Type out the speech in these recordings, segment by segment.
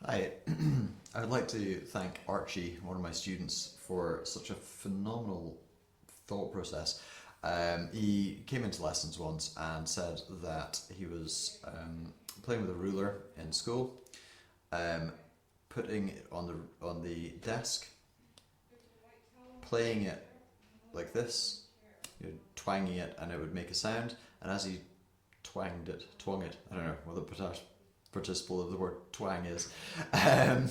Hi, I would like to thank Archie, one of my students, for such a phenomenal thought process. He came into lessons once and said that he was playing with a ruler in school, um, putting it on the desk, playing it like this, twanging it, and it would make a sound. And as he twung it, I don't know what the participle of the word twang is, um,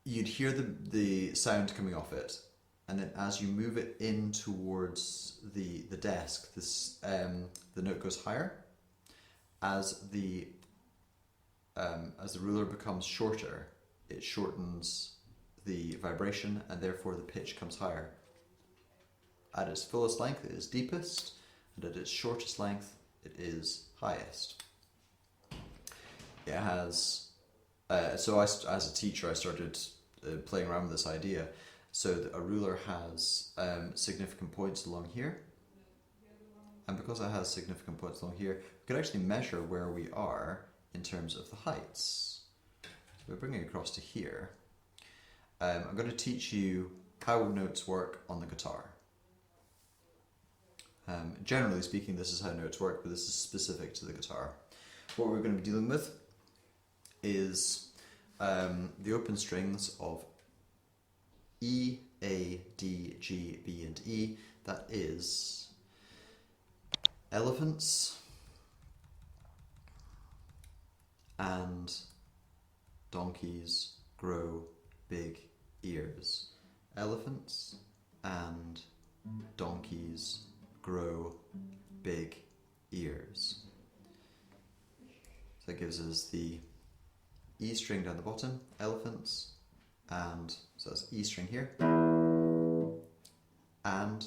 you'd hear the sound coming off it, and then as you move it in towards the desk, the note goes higher. As the ruler becomes shorter, it shortens the vibration, and therefore the pitch comes higher. At its fullest length, it is deepest, and at its shortest length, it is highest. It has. As a teacher, I started playing around with this idea. So that a ruler has significant points along here, and because it has significant points along here, we could actually measure where we are in terms of the heights. So we're bringing it across to here. I'm going to teach you how notes work on the guitar. Generally speaking, this is how notes work, but this is specific to the guitar. What we're going to be dealing with is the open strings of E, A, D, G, B, and E. That is elephants and donkeys grow big ears. Elephants and donkeys grow big ears. So that gives us the E string down the bottom, elephants, and so that's E string here, and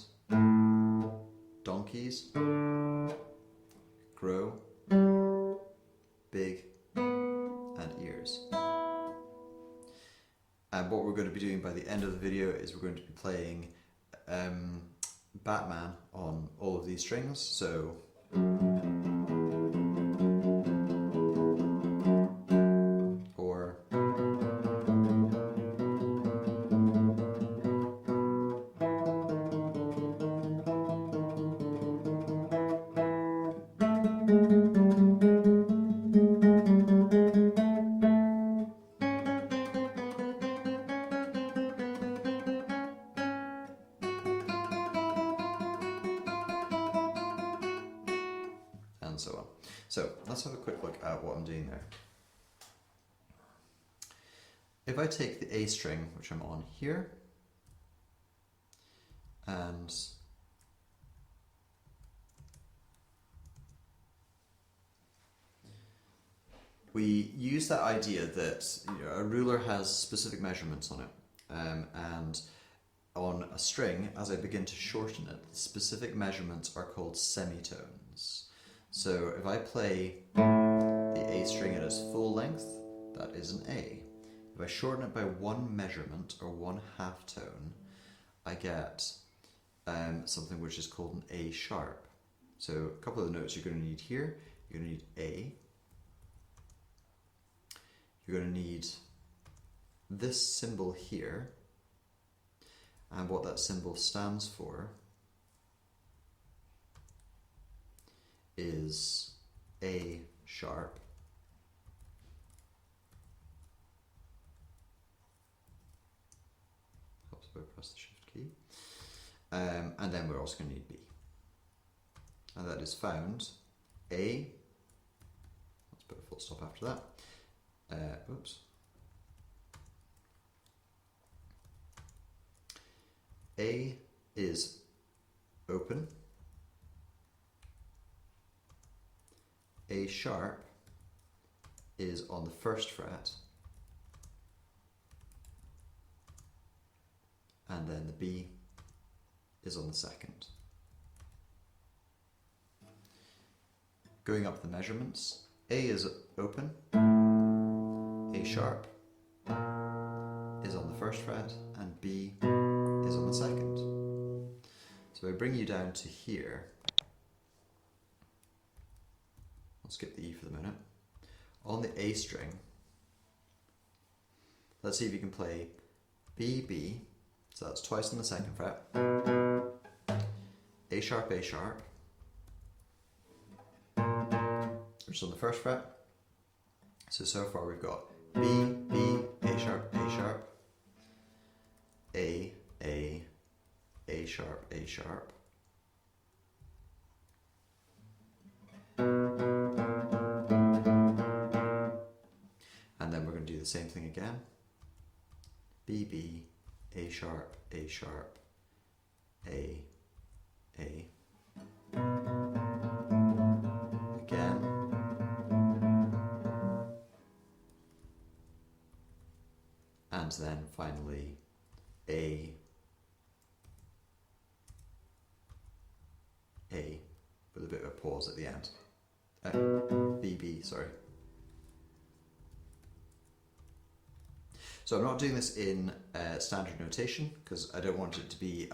donkeys grow big and ears. And what we're going to be doing by the end of the video is we're going to be playing Batman on all of these strings. So or and so on. So let's have a quick look at what I'm doing there. If I take the A string, which I'm on here, and we use that idea that a ruler has specific measurements on it, and on a string, as I begin to shorten it, the specific measurements are called semitones. So if I play the A string at its full length, that is an A. If I shorten it by one measurement or one half tone, I get something which is called an A sharp. So a couple of the notes you're going to need here, you're going to need A. You're going to need this symbol here, and what that symbol stands for is A sharp. Helps if I press the shift key. And then we're also going to need B. And that is found A, let's put a full stop after that. Oops. A is open. A sharp is on the first fret, and then the B is on the second. Going up the measurements, A is open, A sharp is on the first fret, and B is on the second. So I bring you down to here. I'll skip the E for the minute. On the A string, let's see if you can play B, B, so that's twice on the second fret, A sharp, which is on the first fret. So far we've got B, B, A sharp, A, A sharp, and then we're going to do the same thing again. B, B, A sharp, A, again, and then finally A, with a bit of a pause at the end. B, B, sorry. So I'm not doing this in standard notation because I don't want it to be,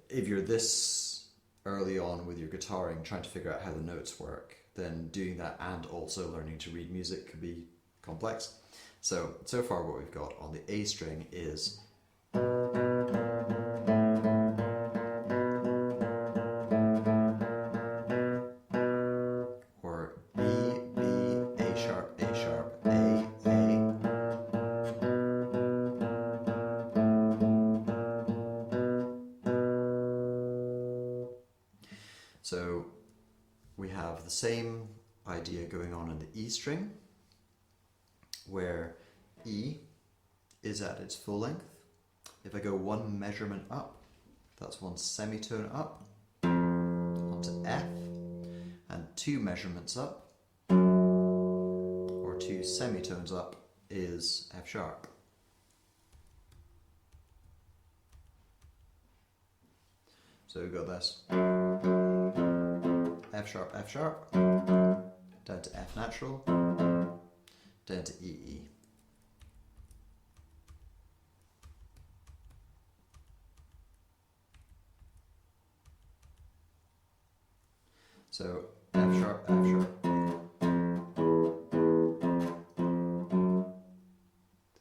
if you're this early on with your guitaring trying to figure out how the notes work, then doing that and also learning to read music could be complex. So far what we've got on the A string is or B, B, A sharp, A, A. So we have the same idea going on in the E string, where E is at its full length. If I go one measurement up, that's one semitone up, onto F, and two measurements up, or two semitones up, is F sharp. So we've got this. F sharp, down to F natural, down to E. So F sharp,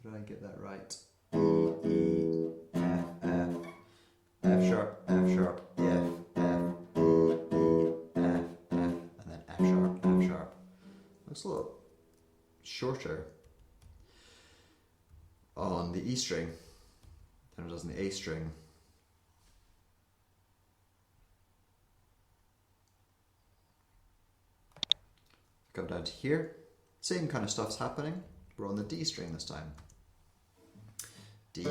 Did I get that right? E, F sharp, F, F, looks a little shorter on the E string than it does on the A string. Come down to here, same kind of stuff's happening. We're on the D string this time. D,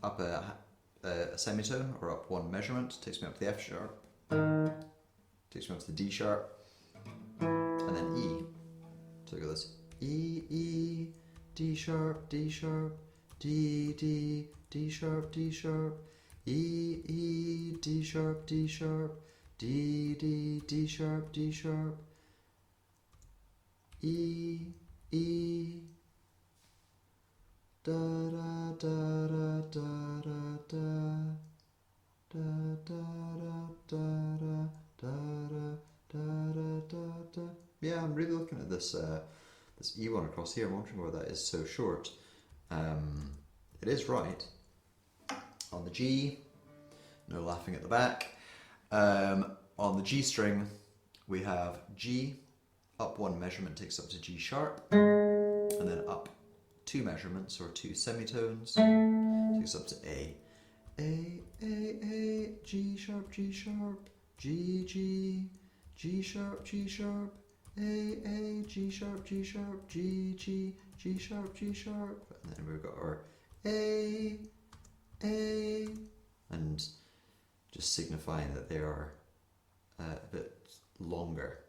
up a semitone or up one measurement, takes me up to the F sharp, takes me up to the D sharp, and then E. So we got this E, E, D sharp, D, D, D sharp, E, E, D sharp, D, D sharp, E, E, da da da da da da da da. Yeah, I'm really looking at this this E1 across here. I'm wondering why that is so short. It is right. On the G, no laughing at the back. On the G string, we have G, up one measurement takes up to G sharp, and then up two measurements or two semitones takes up to A. A, G sharp, G, G, G sharp, A, G sharp, G, G sharp, and then we've got our A, and just signifying that they are a bit longer.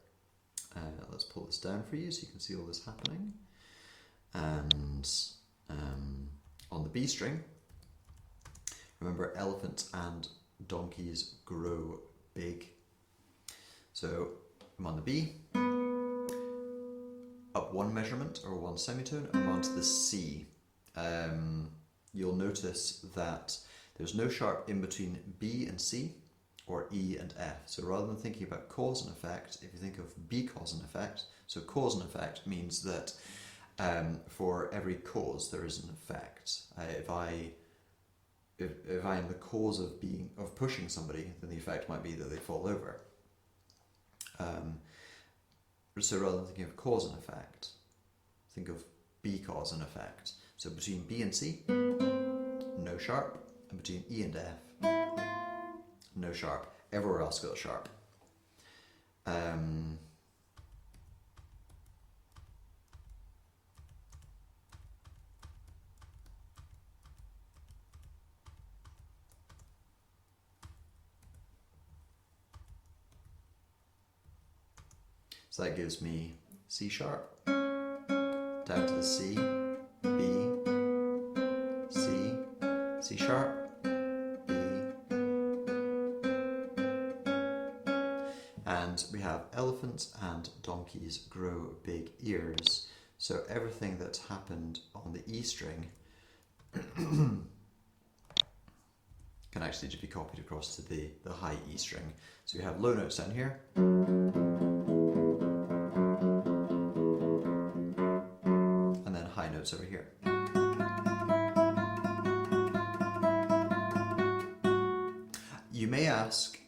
Let's pull this down for you so you can see all this happening. And on the B string, remember elephants and donkeys grow big. So I'm on the B, up one measurement or one semitone, I'm onto the C. You'll notice that there's no sharp in between B and C or E and F. So rather than thinking about cause and effect, if you think of B cause and effect, so cause and effect means that For every cause, there is an effect. If I am the cause of pushing somebody, then the effect might be that they fall over. So rather than thinking of cause and effect, think of B cause and effect. So between B and C, no sharp, and between E and F, no sharp. Everywhere else got a sharp. So that gives me C sharp, down to the C, B, C, C sharp, B, and we have elephants and donkeys grow big ears. So everything that's happened on the E string can actually just be copied across to the high E string. So we have low notes down here, and then high notes over here. You may ask,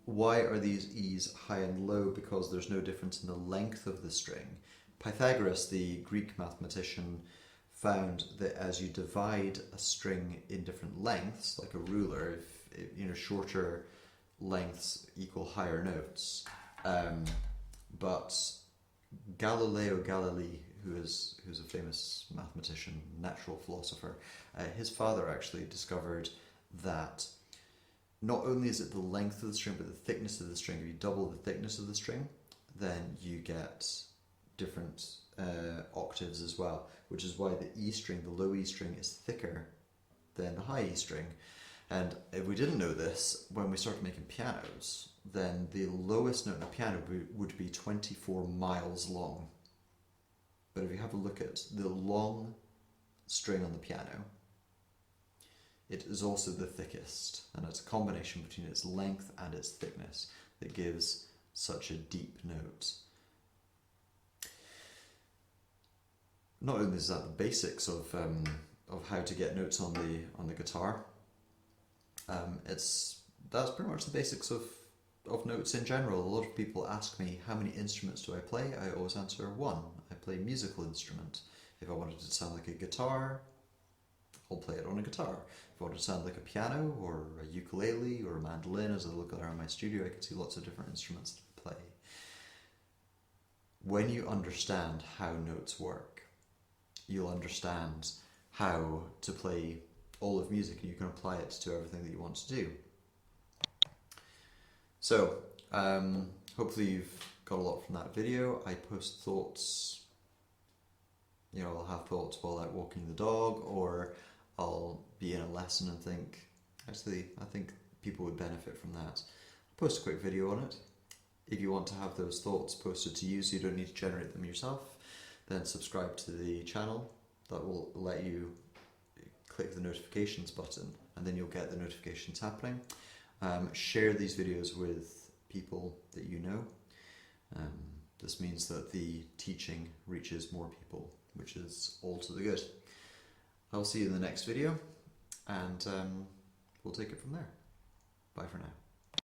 why are these E's high and low? Because there's no difference in the length of the string. Pythagoras, the Greek mathematician, found that as you divide a string in different lengths, like a ruler, if shorter lengths equal higher notes. But Galileo Galilei, who's a famous mathematician, natural philosopher, his father actually discovered that not only is it the length of the string, but the thickness of the string. If you double the thickness of the string, then you get different octaves as well, which is why the E string, the low E string, is thicker than the high E string. And if we didn't know this, when we started making pianos, then the lowest note in a piano would be 24 miles long. But if you have a look at the long string on the piano, it is also the thickest, and it's a combination between its length and its thickness that gives such a deep note. Not only is that the basics of how to get notes on the guitar, that's pretty much the basics of notes in general. A lot of people ask me, how many instruments do I play? I always answer one. I play a musical instrument. If I wanted it to sound like a guitar, I'll play it on a guitar. If I want it to sound like a piano or a ukulele or a mandolin, as I look around my studio, I can see lots of different instruments that I play. When you understand how notes work, you'll understand how to play all of music, and you can apply it to everything that you want to do. So, hopefully you've got a lot from that video. I post thoughts, I'll have thoughts while out walking the dog, or I'll be in a lesson and think, actually, I think people would benefit from that. Post a quick video on it. If you want to have those thoughts posted to you so you don't need to generate them yourself, then subscribe to the channel. That will let you click the notifications button, and then you'll get the notifications happening. Share these videos with people that you know. This means that the teaching reaches more people, which is all to the good. I'll see you in the next video, and we'll take it from there. Bye for now.